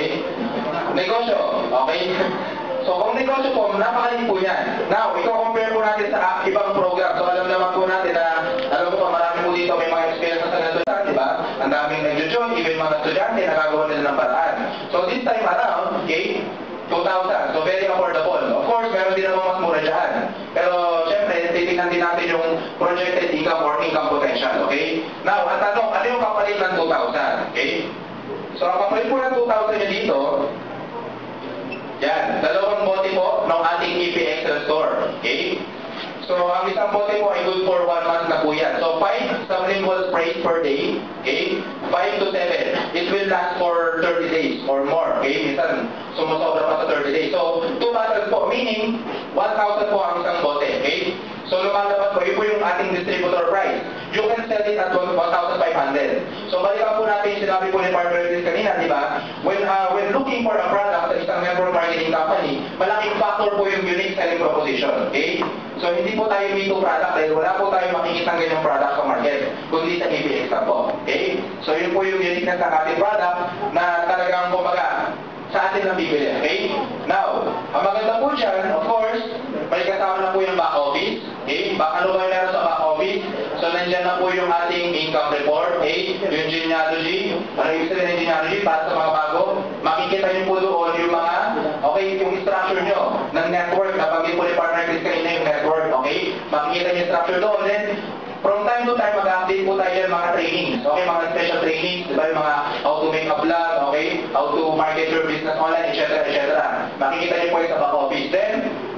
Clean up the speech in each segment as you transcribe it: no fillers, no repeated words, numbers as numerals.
Okay? Negosyo. Okay? So, kung negosyo po, napakaling po yan. Now, i-compare po natin sa ibang program. So, alam naman po natin na, alam po pa, marami po dito may mga experience sa ganito, di ba? Ang daming nag-join, even mga estudyante, nagagawa nila ng paraan. So, this time around, okay, 2,000. So, very affordable. Of course, meron din naman mas mura dyan. Pero, syempre, titignan din natin yung projected income or income potential, okay? Now, ang tanong, ano yung kapalit ng 2,000? Okay? So, ang kapalit po ng 2,000 nyo dito, yan, dalawang bote po ng ating EPX Restore. Okay? So, ang isang bote po ay good for 1 month na po yan. So, 5 sublingual sprays per day. Okay? 5 to 7. It will last for 30 days or more. Okay? Minsan, sumusobra pa sa 30 days. So, 2 bottles po, meaning 1,000 po ang isang bote. Okay? So, lumalabas po, yun po yung ating distributor price. You can sell it at 1,500. So, balikan po natin yung sinabi po ni Partner Chris kanina, di ba? When looking for a product sa isang network marketing company, malaking factor po yung unique selling proposition. Okay? So, hindi po tayo me-too product dahil wala po tayo makikita ng ganyang product sa market, kundi sa EPX lang po. Okay? So, yun po yung uniqueness ng ating product na talagang kumaga sa atin lang bibili. Okay? Now, ang maganda po dyan, of course, may kasama na po yung back office. Okay? Ano ba yung meron sa back office? So, nandyan na po yung ating income report. Okay? Yung genealogy. Ano yung sabihin ng genealogy? Para sa mga bago, makikita nyo po doon yung mga, okay, yung structure nyo ng network. Napagin po ni Partner Chris kanina yung network. Okay? Makikita nyo yung structure doon. Then, from time to time, mag-update po tayo ng mga trainings. Okay? Mga special trainings. Diba? Yung mga how to make a blog. Okay? How to market your business online, etc. etc. Makikita nyo po yung sa back office. Then,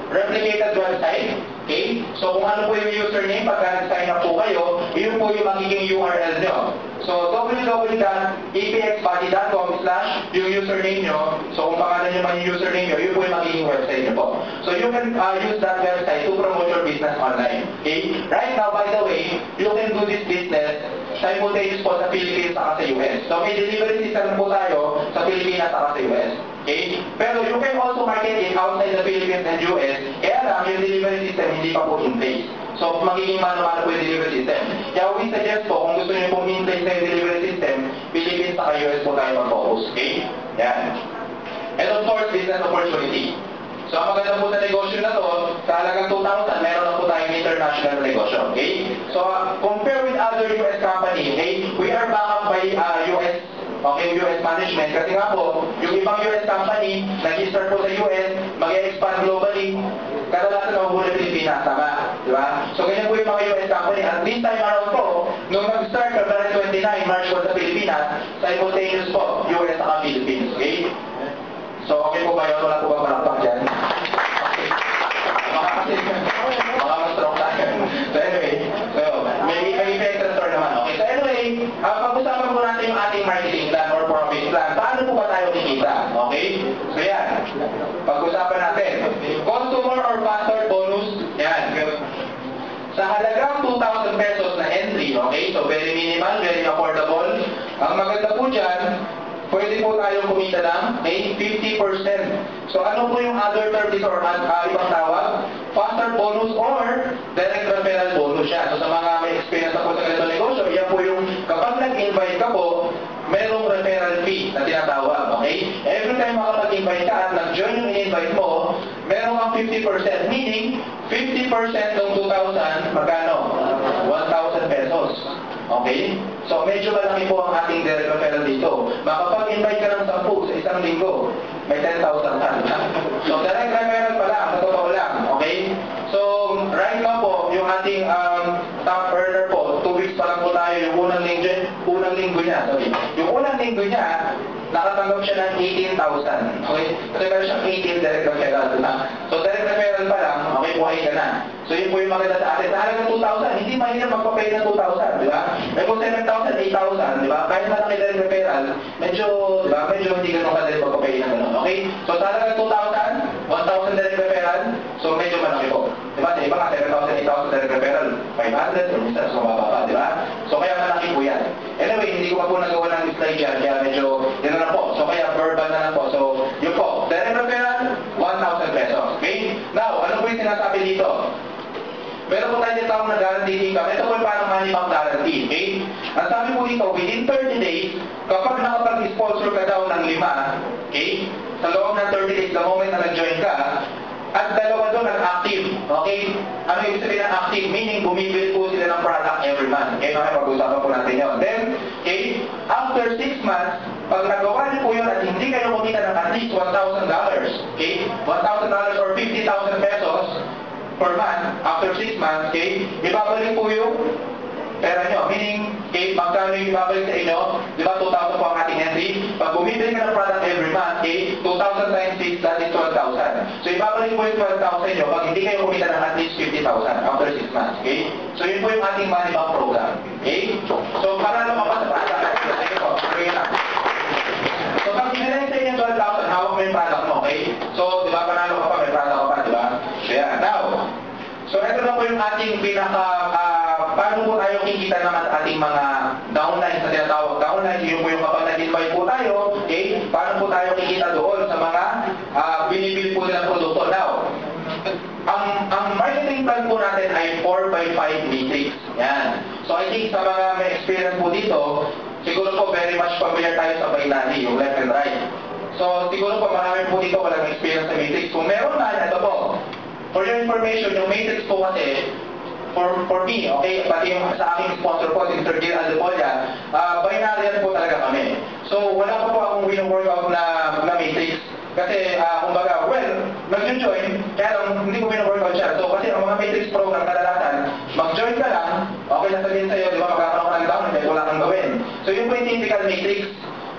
replicated website. Okay? So, kung ano po yung username, pagka nag-sign up po kayo, yun po yung magiging URL nyo. So, www.epxbody.com/ yung username nyo. So, kung pangalan nyo man yung username nyo, yun po yung magiging website nyo po. So, you can use that website to promote your business online. Okay? Right now, by the way, you can do this business simultaneous po sa Philippines at sa US. So, may delivery system po tayo sa Pilipinas at sa US. Okay? Pero you can also market it outside the Philippines and US, kaya lang yung delivery system hindi pa po in place. So, magiging mano-mano po yung delivery system. Kaya we suggest po, kung gusto nyo pong in place na yung delivery system, Philippines at US po tayo mag-focus. Okay? Yan. And of course, business opportunity. So, ang maganda po sa negosyo na to, sa halagang 2,000, meron na po tayong international negosyo. Okay? So, compare with other US company, okay? We are backed up by US, okay, US management. Kasi nga po, yung ibang US company, nag-start po sa US, mag-expand globally, kadalasan na mabuhay Pilipinas, tama? Diba? So, ganyan po yung mga US company. At this time around po, nung nag-start February 29, March po sa Pilipinas, simultaneous po, US at Philippines. Okay? So, okay po ba yun? Wala po ba malakpak dyan? Okay. Baka mas-strong tayo. So, anyway, so, may effect store naman. Okay. So, anyway, pag-usapan po natin yung ating marketing plan or profit plan. Paano po ba tayo kikita? Okay? So, yan. Pag-usapan natin. Customer or faster bonus. Yan. Sa halagang 2,000 pesos na entry, okay? So, very minimal, very affordable. Ang maganda po dyan, pwede po tayong kumita ng 50%. So, ano po yung other service or ibang tawag? Faster bonus or direct referral bonus siya. So, sa mga may experience na po sa ganito negosyo, yan po yung kapag nag-invite ka po, merong referral fee na tinatawag. Okay? Every time makapag-invite ka at nag-join yung in-invite mo, merong ang 50%. Meaning, 50% ng 2,000, magkano? 1,000 pesos. Okay? So, medyo malaki po ang ating direct referral dito. Makapag-invite ka ng 10 sa isang linggo, may 10,000 ka. So, direct referral pa lang, sa totoo lang. Okay? So, right now po, yung ating top earner po, 2 weeks pa lang po tayo, yung unang linggo niya, sorry. Yung unang linggo niya, nakatanggap siya ng 18,000. Okay? Kasi meron siyang 18 direct referral na. So, direct referral pa lang, okay, buhay ka na. So, yun po yung maganda sa atin. Sa halagang 2,000, hindi mahirap magpapay ng 2,000, di ba? May kung 7,000, 8,000, di ba? Kahit malaki direct referral, medyo, di ba? Medyo hindi ganun kadali magpapay ng ganun. Okay? So, sa halagang 2,000, 1,000 direct referral, so medyo malaki po. Di ba? Sa iba nga, 7,000, 8,000 direct referral, 500, or minsan, so mababa, di ba? So, kaya malaki po yan. Anyway, hindi ko pa po nagawa ng slide yan, kaya medyo, yun na lang po. So, kaya verbal na lang po. So, yun po, direct referral, 1,000 pesos. Okay? Now, ano po yung sinasabi dito? Meron po tayo tinatawag na guaranteed income. Ito po yung parang money back guarantee, okay? Ang sabi po dito, within 30 days, kapag nakapag-sponsor ka daw ng 5, okay? Sa loob ng 30 days, the moment na nag-join ka, at dalawa doon ang active, okay? Ano yung sabihin ng active? Meaning, bumibili po sila ng product every month. Okay, pag-usapan po natin yun. Then, okay, after 6 months, pag nagawa niyo po yun at hindi kayo kumita ng at least $1,000, okay? $1,000 or 50,000 pesos per month, after 6 months, okay? Ibabalik po yung pera nyo. Meaning, okay, magkano yung ibabalik sa inyo? Di ba, 2,000 po ang ating entry? Pag bumibili ka ng product every month, okay, 2,000 times 6, that is 12,000. So, ibabalik po yung 12,000 nyo pag hindi kayo kumita ng at least 50,000 after 6 months, okay? So, yun po yung ating money back program, okay? So, panalo ka pa sa product. Sige po, okay na. So, pag sinilay sa inyo 12,000, hawak mo yung product mo, okay? So, di ba, panalo ka pa, may product ka pa, di ba? So, yeah. Now, so, ito na po yung ating paano po tayo kikita naman sa ating mga downlines na tinatawag downlines. Yun po yung kapag nag-invite po tayo, okay? Paano po tayo kikita doon sa mga binibili po nilang produkto. Now, ang marketing plan po natin ay 4x5 matrix. Yan. So, I think sa mga may experience po dito, siguro po very much familiar tayo sa binary, yung left and right. So, siguro po marami po dito walang experience sa matrix. Kung meron na, ito po. For your information, yung matrix po kasi, for me, okay, pati yung sa aking sponsor po, si Mr. Gil Aldepolia, binary po talaga kami. So, wala pa po akong win-workout na matrix. Kasi, kumbaga, well, nag-join, kaya lang, hindi ko win-workout siya. So, kasi ang mga matrix program, kadalasan, mag-join ka lang, okay na sabihin sa'yo, di ba, magkakaroon ka ng down, hindi wala kang gawin. So, yun po yung typical matrix.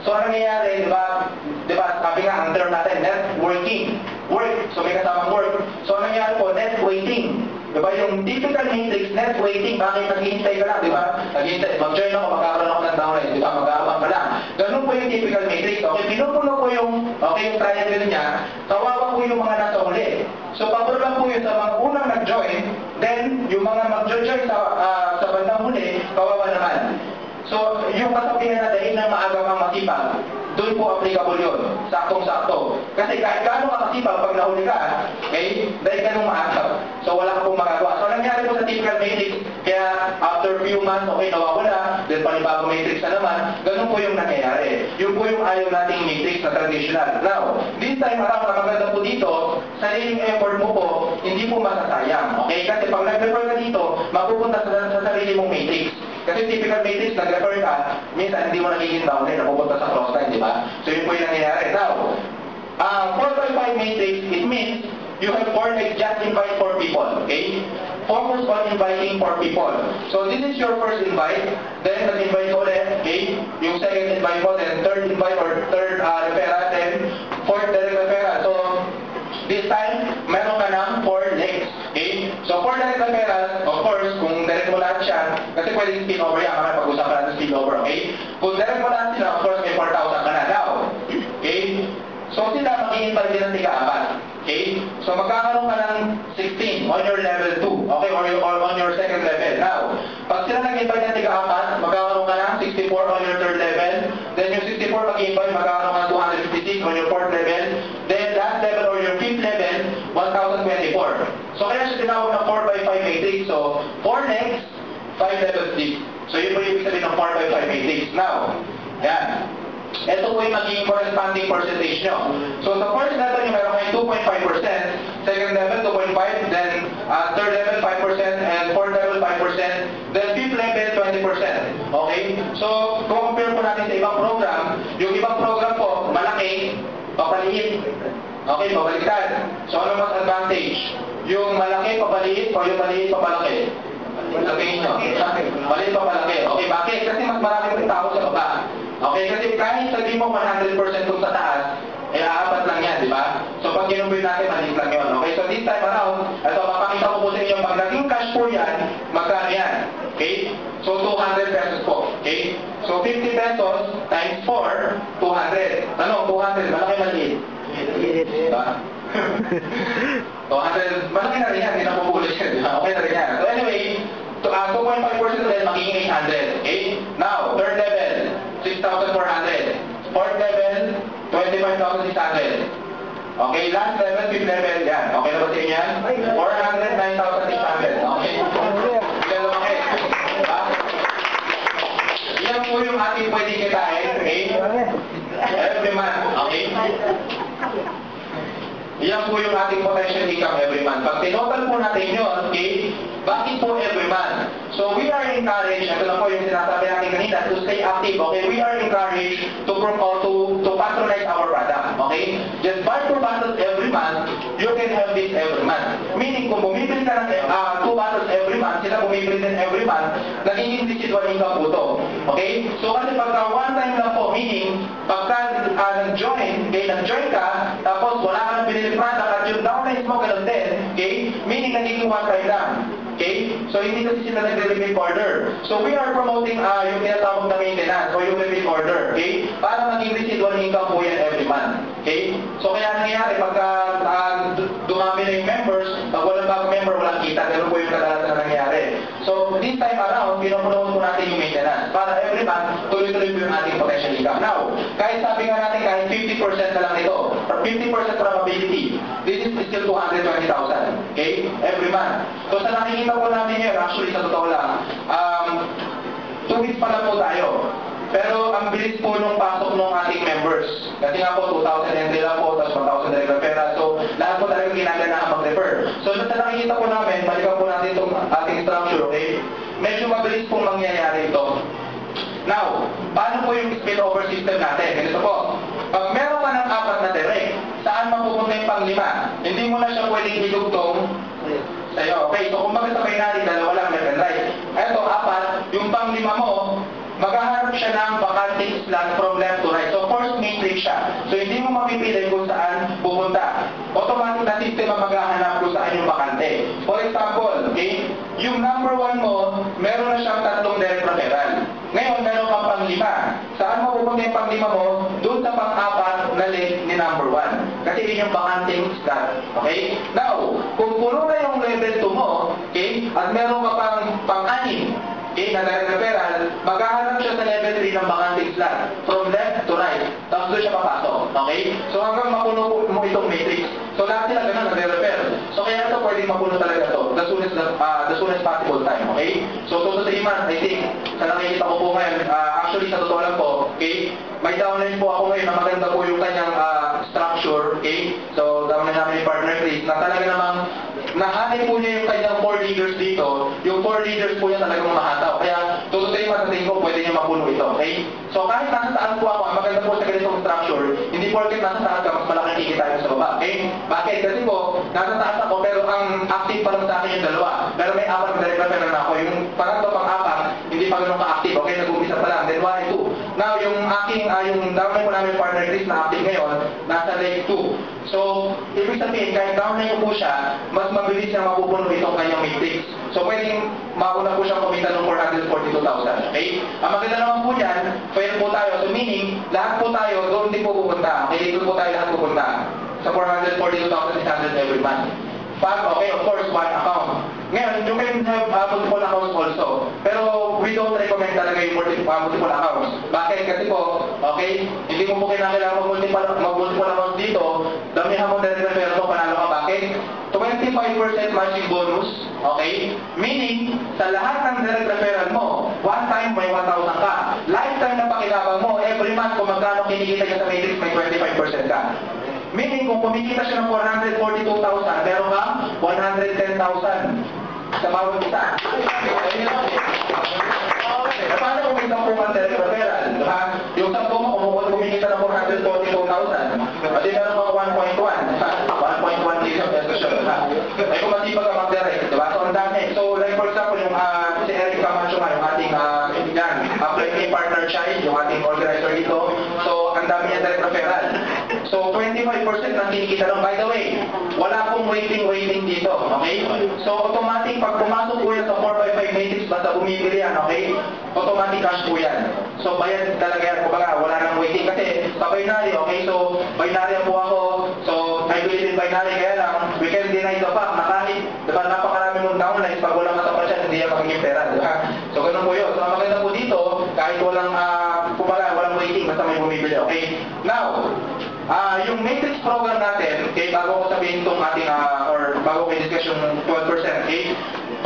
So, ano nangyayari, di ba, sabi nga, ang term natin, networking. Work, so may kasamang work. So, ano nangyayari po, net weighting. Diba, yung typical matrix, net weighting, bakit naghihintay ka lang, diba? Naghihintay, mag-join ako, magkakaroon ako ng downline, diba? Mag-aabang ka lang. Ganun po yung typical matrix. Okay, pinupuno po yung triangle niya, kawawa po yung mga nasa uli. So, pabor lang po yun sa mga unang nag-join, then, yung mga mag-join sa bandang huli, kawawa naman. So, yung kasabihan na dahil na maaga kang masipag, doon po applicable yun. Saktong-sakto. Kasi kahit gaano ka masipag pag nahuli ka, okay, dahil ka nung maaga. So, wala ka pong magagawa. So, nangyari po sa typical matrix, kaya after few months, okay, nawawala, then panibagong matrix na naman, ganun po yung nangyayari. Yun po yung ayaw nating matrix na traditional. Now, this time around, ang maganda po dito, sariling effort mo po, hindi po masasayang. Okay? Kasi pag nag-refer ka dito, mapupunta sa sarili mong matrix. Kasi typical matrix, nag-refer ka, minsan hindi mo nagiging downline, napupunta sa cross line, di ba? So yun po yung nangyayari. Now, 4x5 matrix, it means you have 4 legs, just invite 4 people, okay? Focus on inviting 4 people. So this is your first invite, then nag-invite ko ulit, okay? Yung second invite mo, then third invite or third referral, then fourth direct referral. So, this time, meron ka ng 4 legs, okay? So, 4 direct referrals, of course, kung direct mo lahat siya, kasi pwedeng spin-over yan, kami pag-usapan natin spin-over, okay? Kung direct mo lahat sila, of course, may 4,000 ka na now, okay? So, sila mag-i-invite din ng tiga-apat, okay? So, magkakaroon ka ng 16 on your level 2, okay? Or on your second level. Now, pag sila nag-invite ng tiga-apat, magkakaroon ka ng 64 on your third level, then yung 64 mag-invite, magkakaroon ka ng 256 on your fourth level, then last level or your fifth level, 1,024. So, kaya siya tinawag ng 4x5 matrix. So, 4 legs, 5 levels deep. So, yun po yung ibig sabihin ng 4x5 matrix. Now, yan. Ito po yung magiging corresponding percentage nyo. So, sa first level nyo, meron kayong 2.5%, second level, 2.5%, then third level, 5%, and fourth level, 5%, then fifth level, 20%. Okay? So, kung compare po natin sa ibang program, yung ibang program po, malaki, papaliit. Okay, pabaliktad. So, ano mas advantage? Yung malaki, papaliit, o yung maliit, papalaki? Sabihin nyo. Maliit, papalaki. Okay, bakit? Kasi mas maraming tao sa baba. Okay, kasi kahit sabihin mo 100% kung sa taas, eh, apat lang yan, di ba? So, pag ginumbin natin, maliit lang yun. Okay, so this time around, ito, mapakita ko po sa inyo, pag naging cash po yan, magkano yan? Okay? So, 200 pesos po. Okay? So, 50 pesos times 4, 200. Ano? 200. Malaki maliit. Diba? 200. Malaki na rin yan. Hindi na pupulis yan. Okay na rin yan. So, anyway, 2.5% ulit, magiging 800. Okay? Now, third level, 6,400. Fourth level, 25,600. Okay, last level, fifth level, yan. Okay na ba sa inyo yan? 409,600. Okay? yan po yung ating pwede kitain, okay? Every month, okay? Yan po yung ating potential income every month. Pag tinotal po natin yun, okay, bakit po every month? So we are encouraged, ito na po yung sinasabi natin kanina, to stay active, okay? We are encouraged to patronize our product, okay? Just buy 2 bottles every month, you can have this every month. Meaning, kung bumibili ka ng 2 bottles every month, sila bumibili din every month, nagiging residual income po to, okay? So kasi pagka one time lang po, meaning, pagka nag-join ka, tapos wala ka ng binili product at yung downline mo ganun din, okay? Meaning nagiging one time lang. Okay? So, hindi kasi sila nagre-repeat order. So, we are promoting yung tinatawag na maintenance o yung repeat order. Okay? Para maging residual income po yan every month. Okay? So, kaya nangyayari, pagka dumami na yung members, pag walang bagong member, walang kita. Ganun po yung kadalasan na nangyayari. So, this time around, pinopromote po natin yung maintenance. Para every month, tuloy-tuloy po yung ating potential income. Now, kahit sabi nga natin, kahit 50% na lang ito, or 50% probability, this is still 220,000. Okay? Every month. So, sa nakikita po namin ngayon, actually sa totoo lang, 2 weeks pa lang po tayo. Pero ang bilis po nung pasok ng ating members. Kasi nga po, 2,000 entry lang po, tapos 1,000 direct referral. So, lahat po talaga ginaganahan mag-refer. So, sa nakikita po namin, balikan po natin itong ating structure, okay? Medyo mabilis pong mangyayari ito. Now, paano po yung spillover system natin? Ganito po. Pag meron ka ng 4 na direct, saan mapupunta yung pang-5? Hindi mo na siya pwedeng idugtong sa'yo. Okay, so kung sa binary, 2 lang left and right. Eto, 4, yung pang-5 mo, maghahanap siya ng vacanting slot from left to right. So, first matrix siya. So, hindi mo mapipili kung saan pupunta. Automatic na system ang maghahanap kung saan yung bakante. For example, okay, yung number 1 mo, meron na siyang 3 direct referral. Ngayon, meron kang pang-5. Saan mo pupunta yung pang-5 mo? Doon sa pang-4 na link ni number 1. Kasi yun yung vacanting slot. Okay? Now, kung puno na yung level 2 mo, okay, at meron ka pang-6, okay, na direct referral, maghahanap siya sa level 3 ng vacanting slot. From left to right. Tapos doon siya papasok. Okay? So hanggang mapuno mo itong matrix. So lahat sila ganun nagre-refer. So kaya ito pwedeng mapuno talaga ito. The soonest possible time. Okay? So 2 to 3 months, I think, sa nakikita ko po ngayon, actually sa totoo lang po, okay, may downline po ako ngayon na maganda po yung kanyang structure. Okay? So downline namin yung partner Chris na talaga namang nahani po niya yung kanyang 4 leaders dito. Yung 4 leaders po yan talagang mahataw. Kaya 2 to 3 months sa tingin ko, pwede niya mapuno ito. Okay? So kahit nasa taas po ako, maganda po sa ganitong structure, hindi porket nasa taas ka, mas malaki kikita yung sa baba. Okay? Bakit? Kasi po, nasa taas ako, pero ang active pa lang sa akin yung 2. Pero may 4 na direct referral na ako. Yung pangatlo pang-4, hindi pa ganun ka-active. Okay? Nag-umpisa pa lang. Then 1 and 2. Now, yung aking, yung downline ko namin partner Chris na active ngayon, nasa leg 2. So, ibig sabihin, kahit downline ko po siya, mas mabilis niya mapupuno itong kanyang matrix. So, pwedeng mauna po siyang kumita ng 442,000. Okay? Ang maganda naman po yan, fair po tayo. So, meaning, lahat po tayo, doon din po pupunta. Okay, doon po tayo lahat pupunta. Sa 442,600 every month. Pag, okay, of course, one account. Ngayon, you can have multiple accounts also. Pero we don't recommend talaga yung multiple accounts. Bakit? Kasi po, okay, hindi mo po kailangan mag-multiple accounts dito. Damihan mo na refer mo, panalo ka. Bakit? 25% matching bonus. Okay? Meaning, sa lahat ng direct referral mo, one time may 1,000 ka. Lifetime na pakilabang mo, every month kung magkano kinikita niya sa matrix, may 25% ka. Meaning, kung kumikita siya ng 442,000, meron kang 110,000 sa bawat isa. Paano kung may 10 direct referral? Yung 10 mo, kumikita ng 442,000. At di meron kang 1.1. 1.1 million pesos siya. Ay kung masipag ka mag-direct, diba? So, ang dami. So, like for example, yung si Eric Camacho nga, yung ating apply partner child, yung ating organizer dito. So, ang dami niya direct referral. So, 25% ang kinikita lang. By the way, wala pong waiting dito. Okay? So, automatic, pag pumasok po yan sa 455 matrix, basta bumibili yan, okay? Automatic cash po yan. So, bayad talaga yan. Kumbaga, wala nang waiting. Kasi, sa binary, okay? So, binary po ako. So, I believe in binary. Kaya lang, we can deny the fact na kahit, diba, napakarami mong downlines, pag walang matapos yan, hindi yan magiging pera. Diba? So, ganun po yun. So, ang maganda po dito, kahit walang, kumbaga, walang waiting, basta may bumibili, okay? Now, yung matrix program natin, okay, bago ko sabihin itong ating, or bago ko i-discuss yung 12%, okay,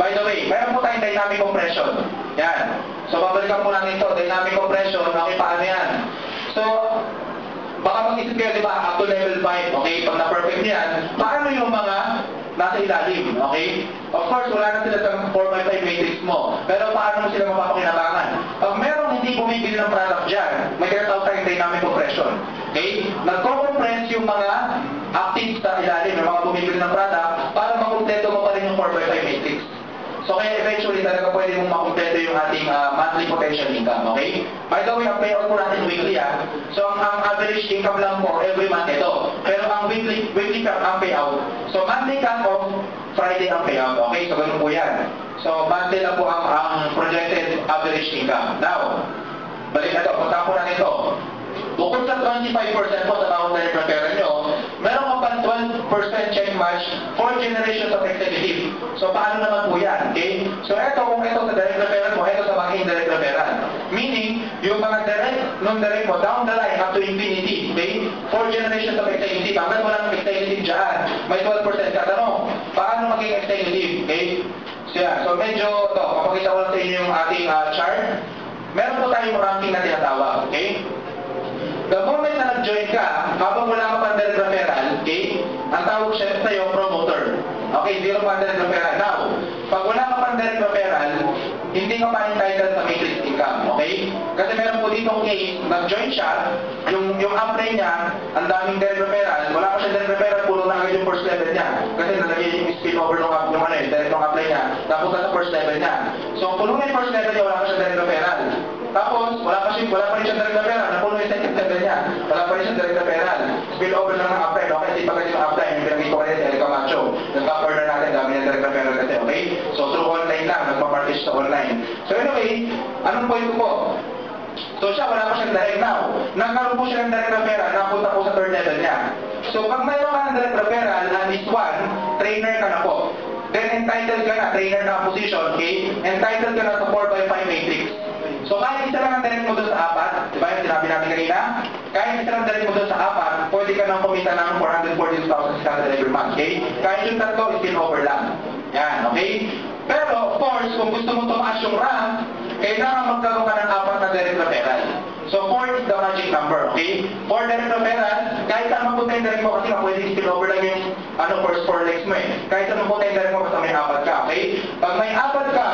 by the way, mayroon po tayong dynamic compression. Yan. So, babalikan po natin ito. Dynamic compression, okay, paano yan? So, baka mag-isip kayo, di ba, up to level 5, okay? Pag na-perfect yan, paano yung mga nasa ilalim, okay? Of course, wala na sila sa 4x5 matrix mo. Pero paano mo sila mapapakinabangan? Pag merong hindi bumibili ng product dyan, may tinatawag tayong dynamic compression. Okay? Nagko-compress yung mga active sa ilalim, yung mga bumibili ng product, para makumpleto mo pa rin yung 4x5 matrix. So kaya eventually talaga pwede mong makumpleto yung ating monthly potential income, okay? By the way, ang payout po natin weekly So ang average income lang po every month ito. Pero ang weekly ang payout. So monthly cut-off, Friday ang payout, okay? So ganun po yan. So monthly lang po ang projected average income. Now, balik na ito, punta po natin ito. Bukod sa 25% po sa bawat direct na pera nyo, meron ka pang 12% check match for generations of executive. So, paano naman po yan? Okay? So, ito, kung ito sa direct na pera mo, ito sa mga indirect na pera. Meaning, yung mga direct, non-direct mo, down the line, up to infinity. Okay? For generations of executive. Hanggang wala ng executive dyan, may 12% ka. Tanong, paano maging executive? Okay? So, yeah. So, medyo, ito, papakita ko lang sa inyo yung ating chart. Meron po tayong ranking na tinatawag. Okay? The moment na nag-join ka, habang wala ka pang direct referral, okay, ang tawag siya sa'yo, promoter. Okay, zero pang direct referral. Now, pag wala ka pang direct referral, hindi ka pa entitled sa matrix income, okay? Kasi meron po dito case, nag-join siya, yung apply niya, ang daming direct referral, wala pa siya direct referral, puno na agad yung first level niya. Kasi nalagay yung spillover yung direct ng apply niya, tapos sa first level niya. So, puno na yung first level niya, wala pa siya direct referral. Tapos, wala pa rin siya direct referral, napuno yung second level niya, wala pa rin siya direct referral. Spill over lang ng apply, okay? Hindi pa kasi yung apply, yung pinagay ko kanina si Erica Macho. Nag-cover natin, dami ng direct referral kasi, okay? So, through online lang, nagpa-partage sa online. So, anyway, anong point ko po? So, siya, wala pa siyang direct now. Nagkaroon po siya ng direct referral, napunta po sa third level niya. So, pag mayroon ka ng direct referral, at least one, trainer ka na po. Then, entitled ka na, trainer na position, okay? Entitled ka na sa 4x5 matrix. So, kahit isa lang ang direct mo doon sa apat, di ba yung sinabi namin kanina? Kahit isa lang ang direct mo doon sa apat, pwede ka nang kumita ng 442,600 every month, okay? Kahit yung tatlo, still over lang. Yan, okay? Pero, of course, kung gusto mo tumaas yung rank, kailangan magkaroon ka ng apat na direct referral. So, 4 is the magic number, okay? 4 direct referral, kahit saan magpunta yung direct mo, kasi pwede still over lang yung first 4 legs mo eh. Kahit saan magpunta yung direct mo, basta may apat ka, okay? Pag may apat ka,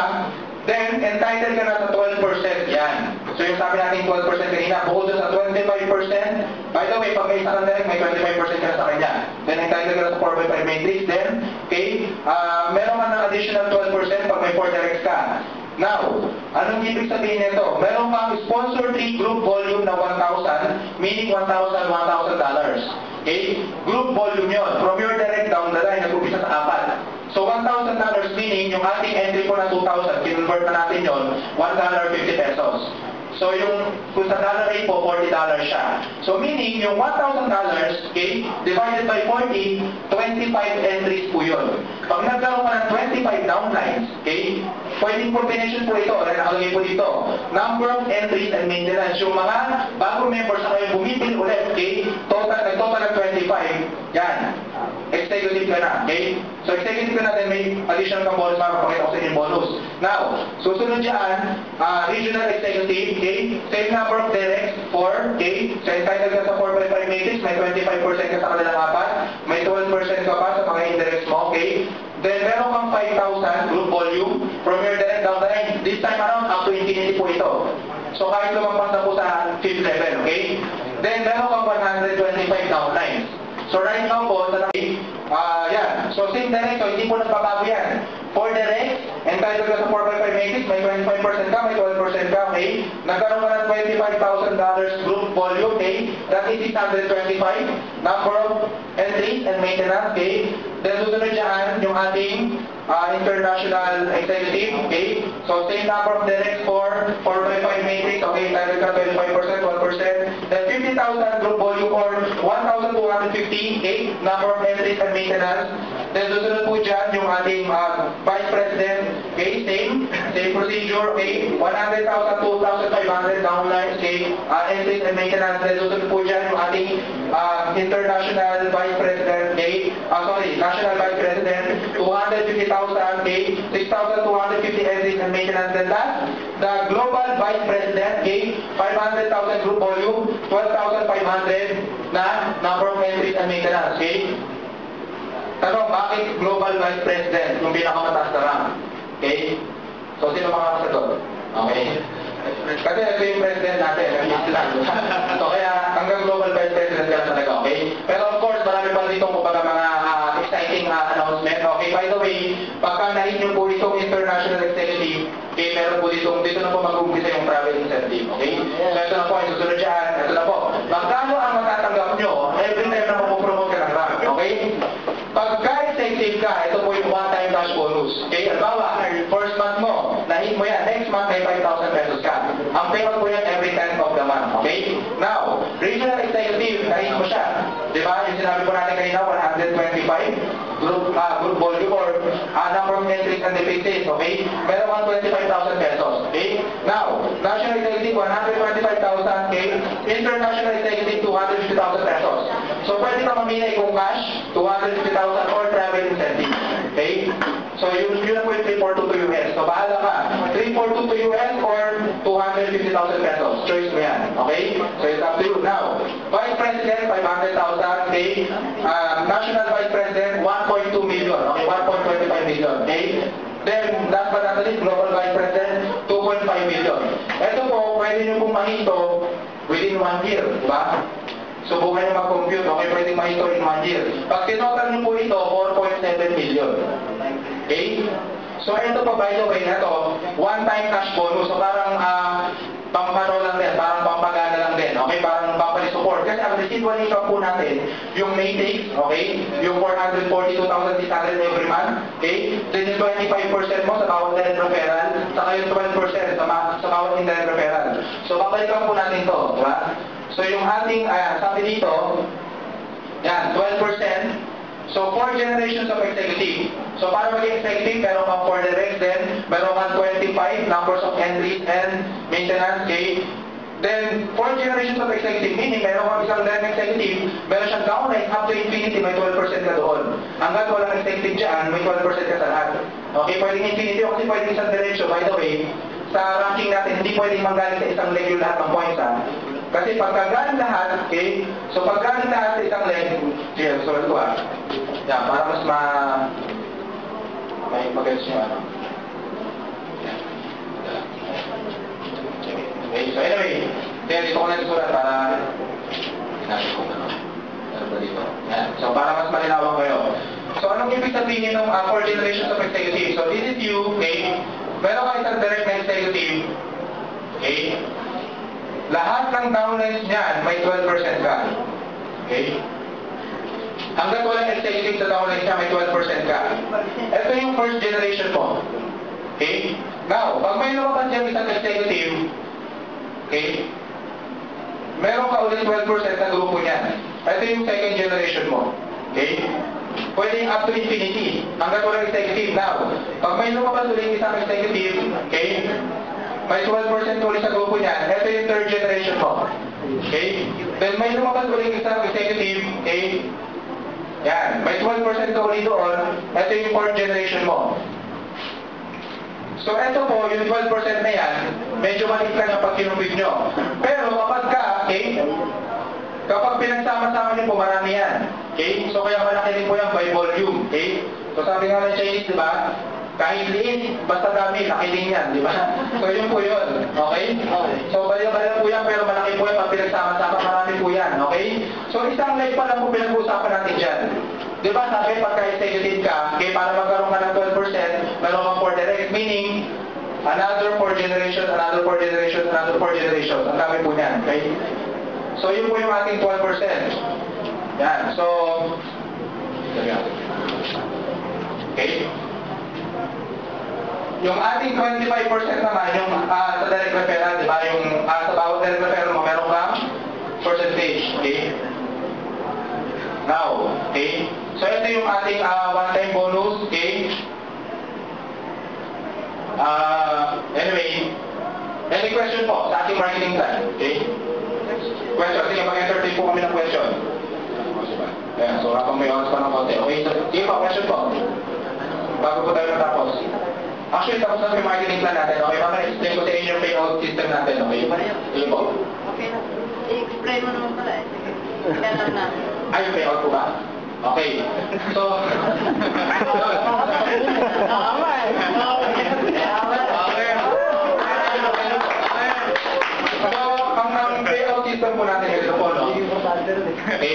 then, entitled ka na sa 12%. Yan. So, yung sabi natin 12% kanina, bukod doon sa 25%, by the way, pag may isa kang direct, may 25% ka na sa kanya. Then, entitled ka na sa 4x5 matrix. Then, okay, meron ka ng additional 12% pag may 4 directs ka. Now, anong ibig sabihin nito? Meron kang sponsor tree group volume na 1,000, meaning $1,000. Okay? Group volume yun. From your direct down the line, nag-upisa sa apat. So, $1,000 meaning yung ating entry po na 2,000, kinonvert na natin yun, $1.50. So, kung sa dollar rate po, $40 siya. So, meaning, yung $1,000, okay, divided by 40, 25 entries po yun. Pag nagkaroon ka ng 25 downlines, okay, pwedeng combination po ito, nakalagay po dito, number of entries and maintenance. Yung mga bagong members na kayo bumibili ulit, okay, nag-total ng 25, yan. Executive ka na, okay? So, executive ka na, then may additional kang bonus, makapakita ko sa inyong bonus. Now, susunod dyan, regional executive, okay? Same number of directs, 4, okay? So, entitled ka sa 4x5 matrix, may 25% ka sa kanilang apat, may 12% ka pa sa mga indirects mo, okay? Then, meron kang 5,000 group volume from your direct down the line. This time around, up to infinity po ito. So, kahit lumampas na po sa 5th level, okay? Then, meron kang 125 downlines. So right now po, yan. So same direct, so hindi po nagbabago yan. For direct, entitled ka sa 4x5 matrix, may 25% ka, may 12% ka, okay? Nagkaroon ka ng $25,000 group volume, okay? That is 625. Number of entries and maintenance, okay? Then susunod dyan, yung ating international executive, okay? So same number of directs for 4x5 matrix, okay? Entitled ka 25%, 12%. Then 50,000 group volume or 1,258 number of entries and maintenance. Then susunod po dyan yung ating vice president, okay? Same procedure, okay? 100,000, 2,500 downlines, okay? Entries and maintenance. Then susunod po dyan yung ating international vice president, okay? National vice president, 250,000, okay? 6,250 entries and maintenance. And last, the Global Vice President, okay, 500,000 group volume, 12,500 na number of entries and maintenance, okay? Tanong, bakit Global Vice President yung pinakamataas na rank? Okay? So, sino makakasagot? Okay? Kasi ito yung president natin, so kaya hanggang Global Vice President ka lang talaga, okay? Pero of course, marami pa dito kumbaga mga exciting announcement. Okay, by the way, pagka na-hit nyo po itong international executive, okay, meron po dito na po mag-umpisa yung travel incentive, okay? So ito na po, yung susunod dyan, ito na po. Magkano ang matatanggap nyo every time na mapupromote ka ng rank, okay? Pagka executive ka, ito po yung one-time cash bonus. Okay, albawa, first month mo, na-hit mo yan, next month may 5,000 pesos ka. Ang payment po yan every 10th of the month. Okay? Now, regional executive, na-hit mo siya. Diba? Yung sinabi po natin kanina, 125 group volume or number of entries and deficits. Okay? Meron 125,000 pesos. Okay? Now, national executive, 125,000. Okay? International executive, 250,000 pesos. So, pwede ka mamili kung cash, 250,000 or travel incentive. Okay? So, yun na po yung 342 to US. So, bahala ka. 342 to US or 250,000 pesos. Choice mo yan. Okay? So, it's up to you. Now, Vice President, 500,000. Okay? National Vice President, 1.2 million. Okay? 1.25 million. Okay? Then, last but not least, Global Vice President, 2.5 million. Ito po, pwede nyo pong mahito within 1 year. Diba? Subukan nyo mag-compute, okay, pwedeng mahito in 1 year. Pag tinotal nyo po ito, 4.7 million. Okay? So, ito po, by the way, na to, one-time cash bonus. So, parang pampano lang din, parang pampagana lang din. Okay? Parang pampali-support. Kasi ang residual income po natin, yung Maytake, okay? Yung 442,600 every month, okay? Then yung 25% mo sa bawat direct referral, saka yung 12% sa bawat indirect referral. So, babalikan po natin to, diba? So, yung ating, sabi dito, yan, 12%. So, 4 generations of executive. So, para maging executive, meron kang 4 directs, then meron kang 25 numbers of entries and maintenance, okay? Then, 4 generations of executive, meaning meron kang isang direct executive, meron siyang downline up to infinity, may 12% ka doon. Hanggang walang executive dyan, may 12% ka sa lahat. Okay, pwedeng infinity o kasi pwedeng isang diretsyo. By the way, sa ranking natin, hindi pwedeng manggaling sa isang leg yung lahat ng points, ha? Kasi pagkagaling lahat, okay? So paggaling lahat sa isang leg, sige, susunod ko yan, para mas may mag-gets nyo, ano? Okay, so anyway, dito ko na susulat para hinagin ko ano ba dito. Yan. So para mas malinawan kayo. So anong ibig sabihin ng 4 generations of executive? So this is you, okay? Meron ka isang direct na executive, okay? Lahat ng downlines niyan, may 12% ka. Okay? Hanggang walang executive sa downlines niya, may 12% ka. Ito yung first generation mo. Okay? Now, pag may lumabas dyan isang executive, okay? Meron ka ulit 12% na grupo niyan. Ito yung second generation mo. Okay? Pwedeng up to infinity. Hanggang walang executive. Now, pag may lumabas ulit isang executive, okay? May 12% ulit sa grupo niyan. Ito yung third generation mo. Okay? Then may lumabas ulit isang executive. Okay? Yan. May 12% ka ulit doon. Ito yung fourth generation mo. So ito po, yung 12% na yan, medyo maliit lang yung pag kinupit nyo. Pero kapag ka, okay? Kapag pinagsama-sama niyo po, marami yan. Okay? So kaya malaki din po yan by volume. Okay? So sabi nga ng Chinese, di ba? Kahit liit, basta dami, laki din yan, di ba? So yun po yun, okay? So baliw-baliw po yan, pero malaki po yan pag pinagsama-sama, marami po yan, okay? So isang leg pa lang po pinag-uusapan natin dyan. Di ba sabi, pagka-executive ka, okay, para magkaroon ka ng 12%, meron kang 4 direct, meaning, another 4 generations, another 4 generations, another 4 generations. Ang dami po niyan, okay? So yun po yung ating 12%. Yan, so, okay? Yung ating 25% naman, yung sa direct referral, di ba? Yung sa bawat direct referral mo, meron kang percentage, okay? Now, okay? So, ito yung ating one-time bonus, okay? Anyway, any question po sa ating marketing plan, okay? Question, sige, mag-entertain po kami ng question. Ayan, so habang may oras pa ng konti. Okay, so, sige po, question po. Bago po tayo natapos. Actually, tapos na yung marketing plan natin, okay? Mamaya explain ko sa inyo yung payout system natin, okay? Sige po. Okay na. I-explain mo naman pala eh. Kaya lang natin. Ay, yung payout ko ba? Okay. So, Tama eh. So, ang payout system po natin ito po, no? Okay.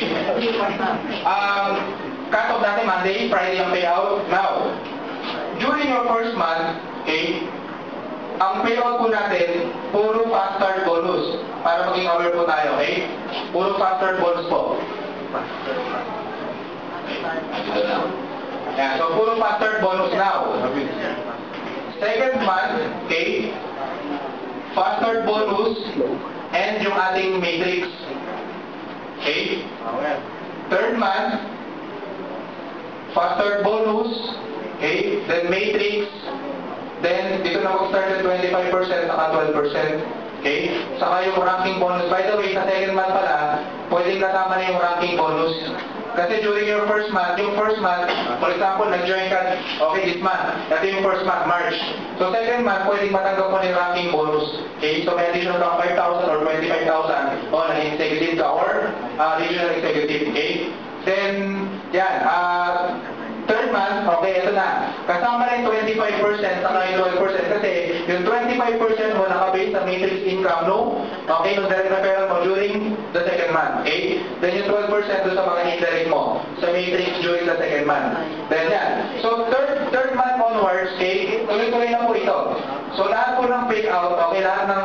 Cut off natin Monday, Friday ang payout. Now, during your first month, okay, ang payout po natin, puro fast start bonus. Para maging aware po tayo, okay? Puro fast start bonus po. Yeah, so puro fast start bonus now. Second month, okay, fast start bonus and yung ating matrix. Okay? Third month, fast start bonus, okay, then matrix, then dito na mag-start at 25% saka 12%. Okay? Saka yung ranking bonus. By the way, sa second month pala, pwedeng kasama na yung ranking bonus. Kasi during your first month, for example, nag-join ka, okay, this month, ito yung first month, March. So second month, pwedeng matanggap mo na yung ranking bonus. Okay? So may additional kang 5,000 or 25,000 o naging executive ka or regional executive. Okay? Then, yan, third month, okay, ito na. Kasama rin 25% saka yung 12% kasi yung 25% mo nakabase sa matrix income, no? Okay, yung direct referral mo during the second month, okay? Then yung 12% doon sa mga indirect mo sa matrix during the second month. Then yan. So third month onwards, okay, tuloy-tuloy na po ito. So lahat po ng payout, okay, lahat ng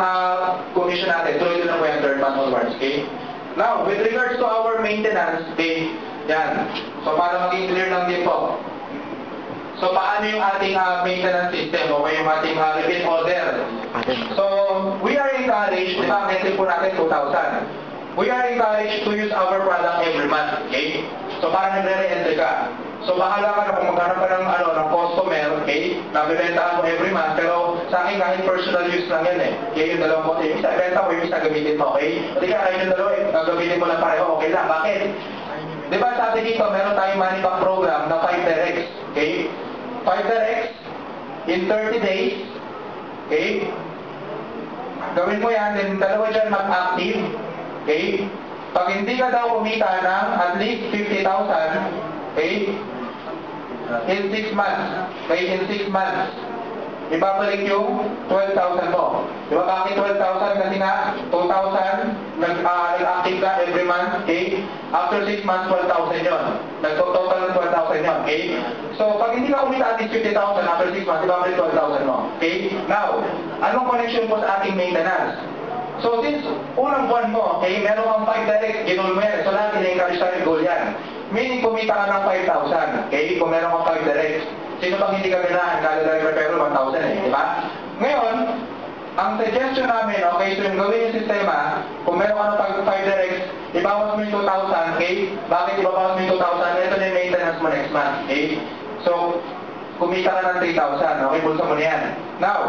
commission natin, tuloy-tuloy na po yung third month onwards, okay? Now, with regards to our maintenance, okay, yan. So, para maging clear lang din po. So, paano yung ating maintenance system o yung ating repeat order? So, we are encouraged, di ba, ang entry po natin 2,000. We are encouraged to use our product every month, okay? So, para nagre-re-entry ka. So, bahala ka na kung maghanap ka ng customer, okay? Nabibenta mo every month, pero sa akin kahit personal use lang yan eh. Okay, yung dalawang mo, yung isa benta mo, yung isa gamitin mo, okay? Hindi ka kahit yung dalawa, gamitin mo lang pareho, okay lang. Bakit? Di ba sabi dito, meron tayong money back program na 5 directs, okay? 5 directs in 30 days, okay? Gawin mo yan, then dalawa dyan mag-active, okay? Pag hindi ka daw kumita ng at least 50,000, okay? In 6 months, okay? In 6 months, ibabalik yung 12,000 mo. Di ba bakit 12,000? Kasi nga, 2,000, nag-active ka every month, okay? After 6 months, 12,000 yun. Nag-total ng 12,000 yun, okay? So, pag hindi ka kumita at least 50,000 after 6 months, ibabalik 12,000 mo, okay? Now, anong connection po sa ating maintenance? So, since unang buwan mo, okay, meron kang 5 direct, ginol mo yan. So, lahat ina-encourage tayo goal yan. Meaning, kumita ka ng 5,000, okay? Kung meron kang 5 direct. Sino bang hindi ka binahan? Kada direct referral, 1,000 eh, di ba? Ngayon, ang suggestion namin, okay, so yung gawin yung sistema, kung meron ka ng 5 directs, ibawas mo yung 2,000, okay? Bakit ibawas mo yung 2,000? Ito na yung maintenance mo next month, okay? So, kumita ka ng 3,000, okay? Bulsa mo na yan. Now,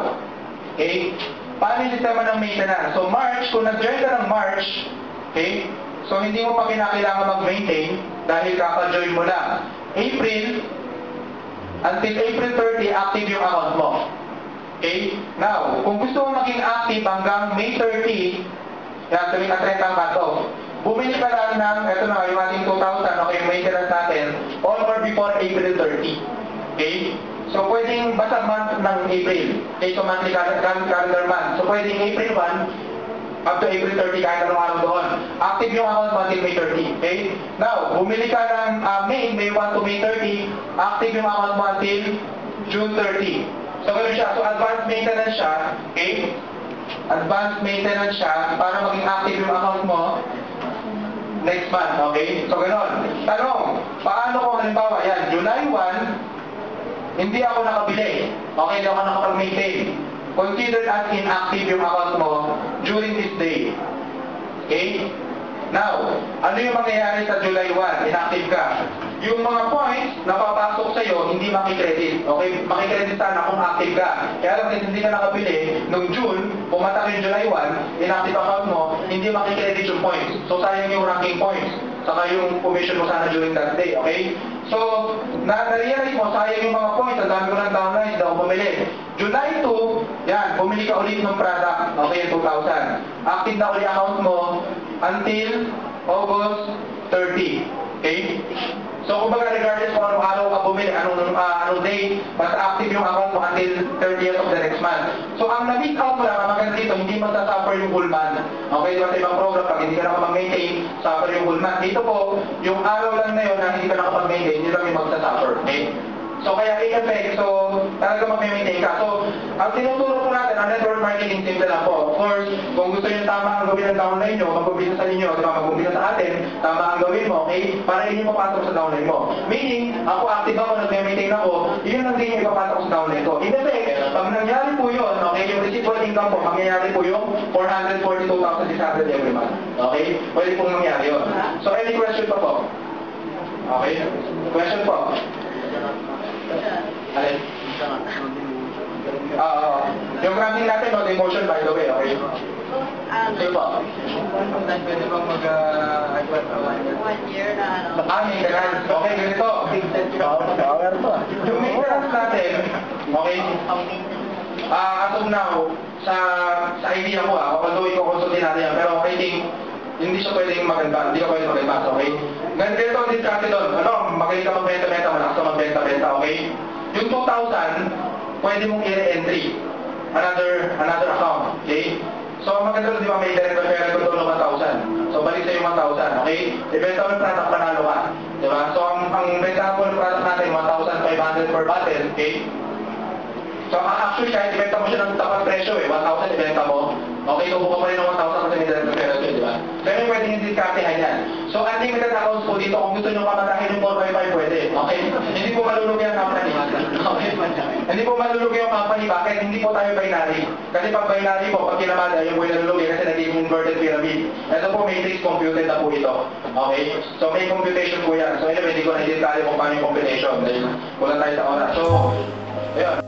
okay? Paano yung sistema ng maintenance? So, March, kung nag-join ka ng March, okay? So, hindi mo pa kinakailangan mag-maintain dahil kaka-join mo lang. April, until April 30, active yung account mo. Okay? Now, kung gusto mo maging active hanggang May 30, yan, tuwing na 30 ang cut-off, bumili ka lang ng, eto na, yung ating 2,000, okay, maintenance natin, on or before April 30. Okay? So, pwedeng basta month ng April. Okay, so monthly calendar month. So, pwedeng April 1, up to April 30, kahit anong araw doon. Active yung account mo until May 30. Okay? Now, bumili ka ng May 1 to May 30, active yung account mo until June 30. So, gano'n siya. So, advanced maintenance siya. Okay? Advanced maintenance siya para maging active yung account mo next month. Okay? So, gano'n. Tanong, paano kung halimbawa, yan, July 1, hindi ako nakabili. Okay, hindi ako nakapag-maintain. Considered as inactive yung account mo during this day. Okay? Now, ano yung mangyayari sa July 1? Inactive ka. Yung mga points na papasok sa'yo, hindi makikredit. Okay? Makikredit sana kung active ka. Kaya lang, hindi ka nakabili, noong June, pumatak yung July 1, inactive account mo, hindi makikredit yung points. So, sayang yung ranking points. saka yung commission mo sana during that day, okay? So, na-realize mo, sayang yung mga points, ang dami ko ng downline, hindi ako bumili. July 2, yan, bumili ka ulit ng product, okay, 2,000. Active na ulit account mo until August 30, okay? So, kumbaga, regardless kung anong araw ka bumili, anong day, basta active yung account mo until 30th of the next month. So, ang na-miss out mo lang, ang maganda dito, hindi masasuffer yung whole month. Okay, di ba sa ibang program, pag hindi ka nakapag-maintain, suffer yung whole month. Dito po, yung araw lang na yun na hindi ka nakapag-maintain, hindi lang yung magsasuffer. Okay? So, kaya i-effect, so, talaga mag-maintain ka. So, ang tinuturo po natin, ang network marketing, simple lang po. Of course, kung gusto nyo tama ang gawin ng downline nyo, mag-umpisa sa inyo, di ba, mag-umpisa sa atin, tama ang gawin mo, okay? Para hindi mo pasok sa downline mo. Meaning, ako active ako, nag-maintain ako, yun ang din yung ipapasok sa downline ko. In effect, pag nangyari po yun, okay, yung residual income po, mangyayari po yung 442,600 every month. Okay? Pwede pong mangyari yun. So, any question pa po? Okay? Question po? Alin? Yung granting natin, no, the emotion, by the way, okay? Sige po. Pwede bang mag-advance 1 year na ano. Maintenance. Okay, ganito. Yung maintenance natin, okay? As of now, sa idea ko, although i-consultin natin yan, pero I think, hindi siya pwedeng mag-advance, hindi ka pwedeng mag-advance, okay? Ganito ang discarte doon, magaling ka magbenta-benta, malakas ka magbenta-benta, okay? Yung 2,000, pwede mong i-re-entry another account, okay? So, ang maganda doon, di ba, may direct referral ko doon ng 1,000. So, balik sa'yo 1,000, okay? Ibenta mo yung product, panalo ka, di ba? So, ang benta mo yung product natin, 1,500 per bottle, okay? So, actually, kahit ibenta mo siya ng tapat presyo, 1,000 ibenta mo, okay, tubo ka pa rin ng 1,000 kasi may direct referral yun, di ba? Pero pwede yung discartehan yan. So, unlimited accounts po dito, kung gusto nyo kamatahin yung 4x5, pwede, okay? Hindi po malulugi ang company. Okay? Hindi po malulugi yung company. Bakit? Hindi po tayo binary. Kasi pag binary po, pag kinamada, yung po yung nalulugi kasi naging inverted pyramid. Ito po, matrix computed na po ito. Okay? So, may computation po yan. So, anyway, hindi ko na i-detalye kung paano yung computation. Dahil wala tayo sa oras. So, ayun.